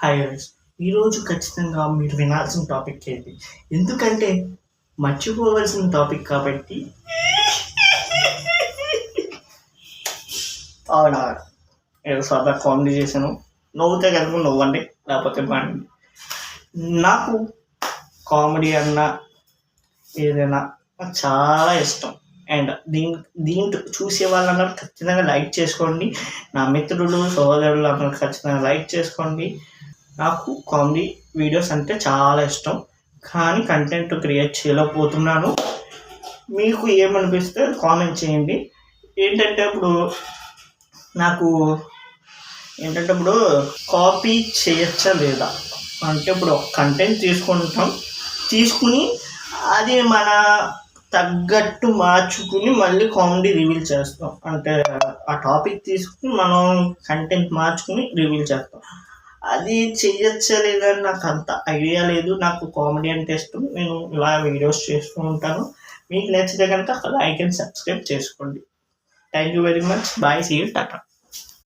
Hi guys. ఈరోజు ఖచ్చితంగా మీరు వినాల్సిన టాపిక్ ఏది, ఎందుకంటే మర్చిపోవలసిన టాపిక్ కాబట్టి. అవునా, ఏదో సరదా కామెడీ చేశాను. నవ్వుతే కనుక నవ్వండి, లేకపోతే బాగుంది. నాకు కామెడీ అన్నా ఏదైనా నాకు చాలా ఇష్టం. అండ్ దీంట్లో చూసే వాళ్ళందరూ ఖచ్చితంగా లైక్ చేసుకోండి. నా మిత్రులు సోదరులు అందరూ ఖచ్చితంగా లైక్ చేసుకోండి. నాకు కామెడీ వీడియోస్ అంటే చాలా ఇష్టం, కానీ కంటెంట్ క్రియేట్ చేయలేకపోతున్నాను. మీకు ఏమనిపిస్తే కామెంట్ చేయండి. ఏంటంటే ఇప్పుడు నాకు ఇప్పుడు కాపీ చేయొచ్చా లేదా అంటే, ఇప్పుడు కంటెంట్ తీసుకుని అది మన తగ్గట్టు మార్చుకుని మళ్ళీ కామెడీ రివీల్ చేస్తాం. అంటే ఆ టాపిక్ తీసుకుని మనం కంటెంట్ మార్చుకుని రివీల్ చేస్తాం. అది చెయ్యొచ్చా లేదని నాకు అంత ఐడియా లేదు. నాకు కామెడీ అంటే ఇష్టం, నేను ఇలా వీడియోస్ చేస్తూ ఉంటాను. మీకు నచ్చితే కనుక లైక్ అండ్ సబ్స్క్రైబ్ చేసుకోండి. Thank you very much. Bye, see you, Tata.